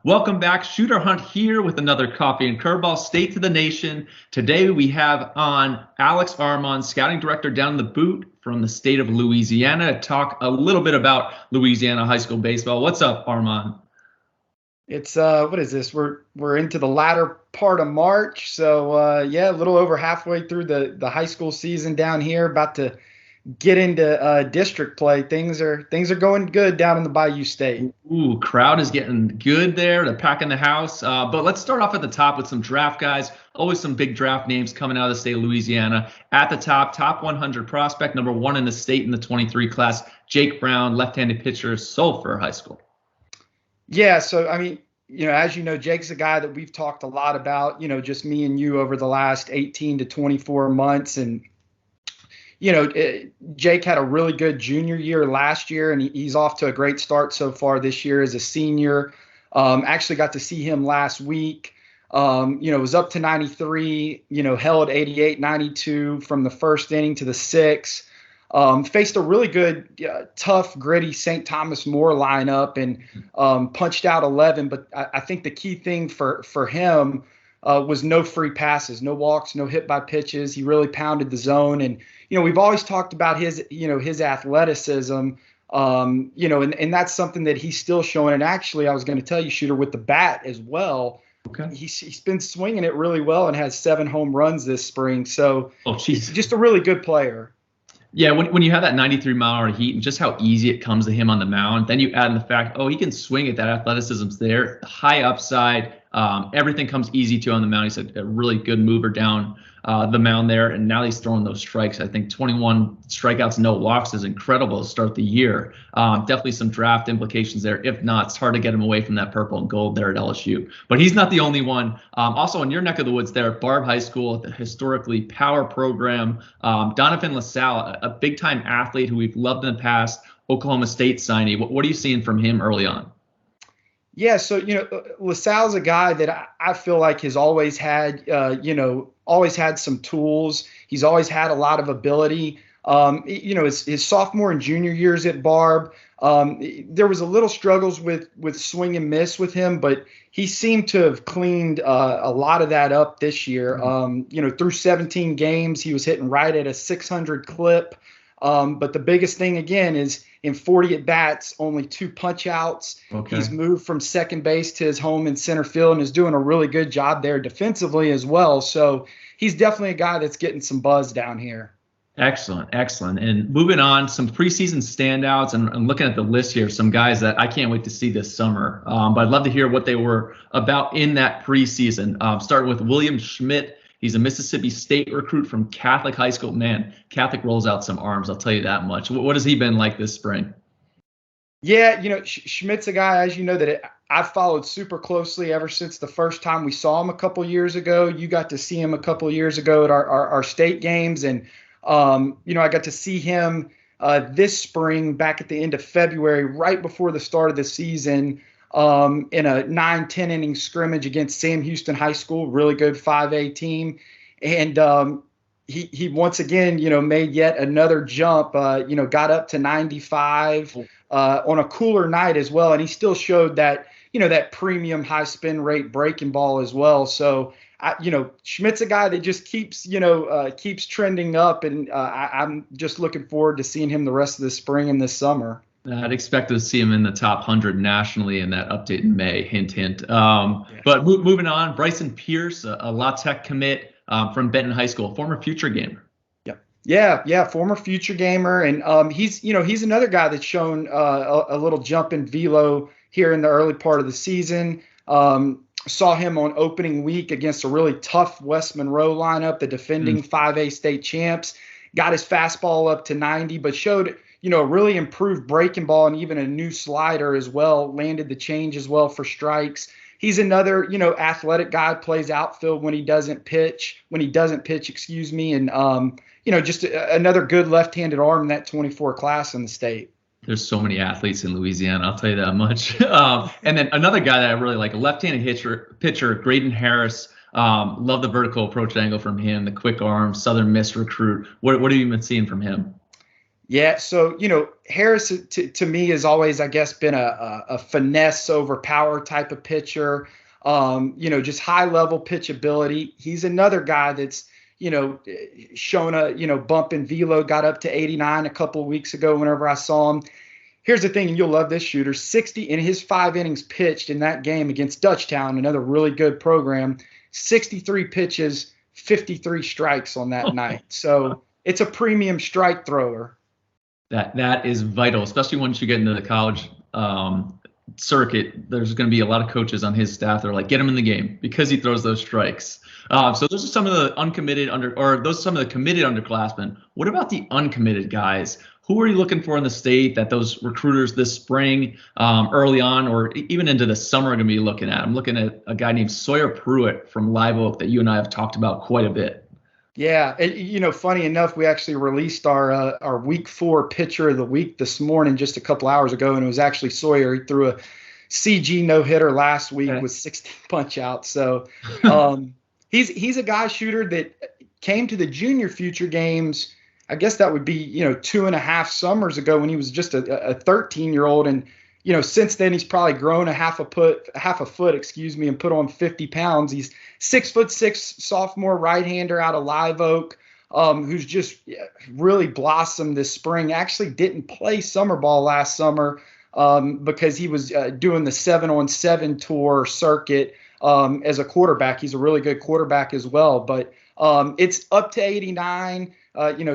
Welcome back. Shooter Hunt here with another Coffee and Curveball State to the Nation. Today we have on Alex Armand, scouting director down the boot from the state of Louisiana, to talk a little bit about Louisiana high school baseball. What's up, Armand? It's what is this? We're into the latter part of March, so yeah, a little over halfway through the high school season down here. About to get into district play. Things are going good down in the Bayou State. Ooh, crowd is getting good there. They're packing the house. But let's start off at the top with some draft guys. Always some big draft names coming out of the state of Louisiana. At the top 100 prospect, number one in the state in the 23 class, Jake Brown, left-handed pitcher, Sulphur High School. Yeah, so I mean, as you know, Jake's a guy that we've talked a lot about, just me and you over the last 18 to 24 months. And Jake had a really good junior year last year, and he's off to a great start so far this year as a senior. Actually got to see him last week. Was up to 93, held 88, 92 from the first inning to the sixth. Faced a really good, tough, gritty St. Thomas More lineup and punched out 11. But I think the key thing for him was no free passes, no walks, no hit by pitches. He really pounded the zone. And, we've always talked about his athleticism, and that's something that he's still showing. And actually, I was going to tell you, Shooter, with the bat as well. Okay. He's been swinging it really well and has 7 home runs this spring. So he's just a really good player. Yeah, when you have that 93-mile-an-hour heat and just how easy it comes to him on the mound, then you add in the fact, he can swing it, that athleticism's there, high upside, everything comes easy to on the mound. He's a really good mover down the mound there, and now he's throwing those strikes. I think 21 strikeouts, no walks is incredible to start the year. Definitely some draft implications there. If not, it's hard to get him away from that purple and gold there at LSU. But he's not the only one. Also in your neck of the woods there, Barb High School, the historically power program, Donovan LaSalle, a big-time athlete who we've loved in the past, Oklahoma State signee. What are you seeing from him early on? Yeah, so, LaSalle's a guy that I feel like has always had, some tools. He's always had a lot of ability. His sophomore and junior years at Barb, there was a little struggles with swing and miss with him, but he seemed to have cleaned a lot of that up this year. Through 17 games, he was hitting right at a 600 clip. But the biggest thing, again, is in 40 at-bats, only 2 punch-outs. Okay. He's moved from second base to his home in center field and is doing a really good job there defensively as well. So he's definitely a guy that's getting some buzz down here. Excellent. And moving on, some preseason standouts, and looking at the list here, some guys that I can't wait to see this summer. But I'd love to hear what they were about in that preseason. Starting with William Schmidt. He's a Mississippi State recruit from Catholic High School. Man, Catholic rolls out some arms, I'll tell you that much. What has he been like this spring? Yeah, Schmidt's a guy, as you know, that I've followed super closely ever since the first time we saw him a couple years ago. You got to see him a couple years ago at our state games. And, I got to see him this spring back at the end of February, right before the start of the season. In a 9-10 inning scrimmage against Sam Houston High School, really good 5A team. And he once again, made yet another jump, got up to 95 on a cooler night as well. And he still showed that, that premium high spin rate breaking ball as well. So, Schmidt's a guy that just keeps trending up. And I'm just looking forward to seeing him the rest of the spring and this summer. I'd expect to see him in the top 100 nationally in that update in May. Hint, hint. But moving on, Bryson Pierce, a La Tech commit from Benton High School, former future gamer. Yeah, former future gamer, and he's another guy that's shown a little jump in velo here in the early part of the season. Saw him on opening week against a really tough West Monroe lineup, the defending 5A state champs. Got his fastball up to 90, but showed a really improved breaking ball and even a new slider as well. Landed the change as well for strikes. He's another, athletic guy, plays outfield when he doesn't pitch, and, just another good left-handed arm in that 24 class in the state. There's so many athletes in Louisiana, I'll tell you that much. And then another guy that I really like, a left-handed pitcher, Graydon Harris. Love the vertical approach angle from him, the quick arm, Southern Miss recruit. What have you been seeing from him? Yeah, so Harris to me has always, I guess, been a finesse over power type of pitcher. Just high level pitchability. He's another guy that's shown a bump in velo. Got up to 89 a couple of weeks ago. Whenever I saw him. Here's the thing, and you'll love this, shooter. 60 in his 5 innings pitched in that game against Dutchtown, another really good program. 63 pitches, 53 strikes on that night. So it's a premium strike thrower. That is vital, especially once you get into the college circuit. There's going to be a lot of coaches on his staff that are like, get him in the game because he throws those strikes. So those are some of the uncommitted some of the committed underclassmen. What about the uncommitted guys? Who are you looking for in the state that those recruiters this spring, early on, or even into the summer are going to be looking at? I'm looking at a guy named Sawyer Pruitt from Live Oak that you and I have talked about quite a bit. Yeah, funny enough, we actually released our week 4 pitcher of the week this morning, just a couple hours ago, and it was actually Sawyer. He threw a CG no-hitter last week with 16 punch-outs. So he's a guy, shooter, that came to the junior future games. I guess that would be 2.5 summers ago when he was just a 13-year-old, and since then he's probably grown a half a foot, and put on 50 pounds. He's 6'6" sophomore right-hander out of Live Oak, who's just really blossomed this spring. Actually didn't play summer ball last summer because he was doing the 7-on-7 tour circuit as a quarterback. He's a really good quarterback as well, but it's up to 89.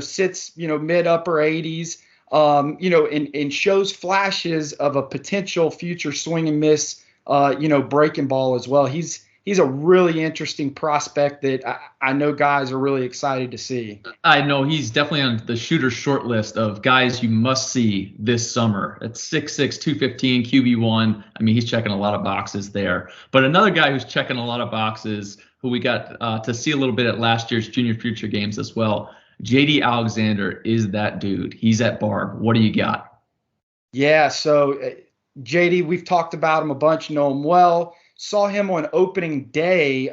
Sits mid upper 80s. And shows flashes of a potential future swing and miss, breaking ball as well. He's a really interesting prospect that I know guys are really excited to see. I know he's definitely on the shooter short list of guys you must see this summer. At 6'6", 215, QB1. I mean, he's checking a lot of boxes there. But another guy who's checking a lot of boxes, who we got to see a little bit at last year's junior future games as well, JD Alexander is that dude. He's at Barb. What do you got? Yeah, so JD, we've talked about him a bunch, know him well. Saw him on opening day.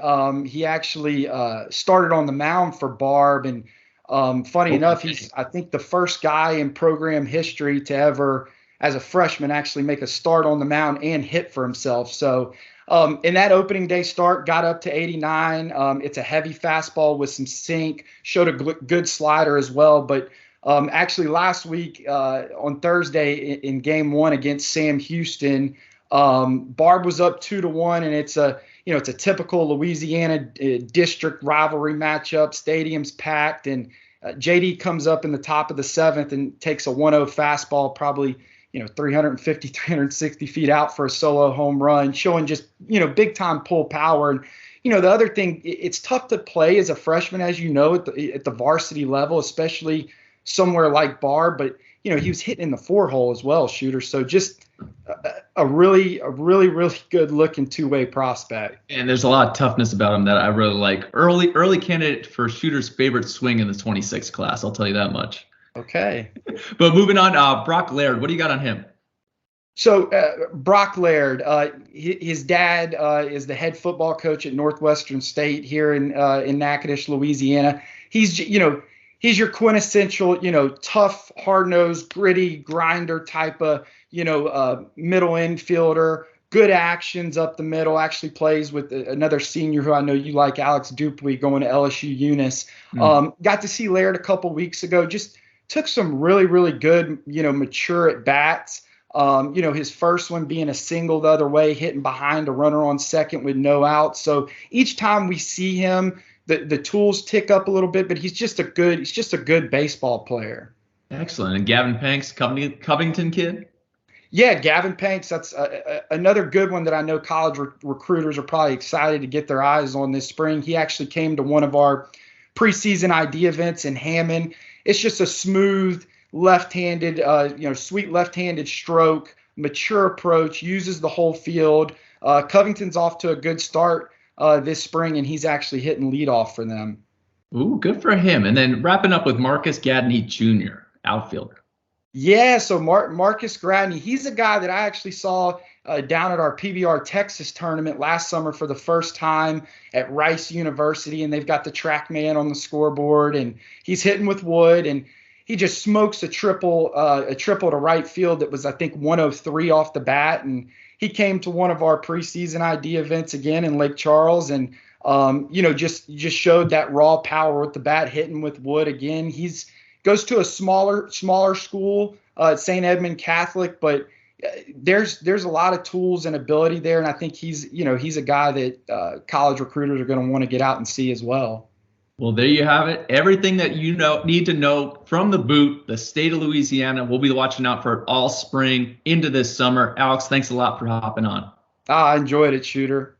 He actually started on the mound for Barb, and funny enough, he's, I think, the first guy in program history to ever, as a freshman, actually make a start on the mound and hit for himself. So in that opening day start, got up to 89. It's a heavy fastball with some sink, showed a good slider as well. But actually last week on Thursday in game 1 against Sam Houston, Barb was up 2-1, and it's a typical Louisiana district rivalry matchup. Stadium's packed, and JD comes up in the top of the 7th and takes a 1-0 fastball, probably 350, 360 feet out for a solo home run, showing just, big time pull power. And, the other thing, it's tough to play as a freshman, as at the varsity level, especially somewhere like Barb, but, he was hitting in the 4-hole as well, shooter. So just a really good looking two-way prospect. And there's a lot of toughness about him that I really like. Early candidate for shooter's favorite swing in the 26 class. I'll tell you that much. Okay. But moving on, Brock Laird, what do you got on him? So Brock Laird, his dad is the head football coach at Northwestern State here in Natchitoches, Louisiana. He's your quintessential, tough, hard-nosed, gritty, grinder type of, middle infielder. Good actions up the middle. Actually plays with another senior who I know you like, Alex Dupuy, going to LSU Eunice. Got to see Laird a couple weeks ago. Just took some really, really good, mature at bats. His first one being a single the other way, hitting behind a runner on second with no out. So each time we see him, the tools tick up a little bit, but he's just a good baseball player. Excellent. And Gavin Panks, Covington kid? Yeah, Gavin Panks, that's another good one that I know college recruiters are probably excited to get their eyes on this spring. He actually came to one of our preseason ID events in Hammond. It's just a smooth left-handed, sweet left-handed stroke, mature approach, uses the whole field. Covington's off to a good start this spring, and he's actually hitting leadoff for them. Ooh, good for him. And then wrapping up with Marcus Gadney Jr., outfielder. Yeah, so Marcus Gadney, he's a guy that I actually saw down at our PBR Texas tournament last summer for the first time at Rice University, and they've got the TrackMan on the scoreboard, and he's hitting with wood, and he just smokes a triple to right field that was, I think, 103 off the bat. And he came to one of our preseason ID events again in Lake Charles, and just showed that raw power with the bat, hitting with wood again. He's goes to a smaller school at St. Edmund Catholic, but there's a lot of tools and ability there, and I think he's a guy that college recruiters are going to want to get out and see as well. Well, there you have it. Everything that you need to know from the boot, the state of Louisiana. We'll be watching out for it all spring into this summer. Alex, thanks a lot for hopping on. I enjoyed it, Shooter.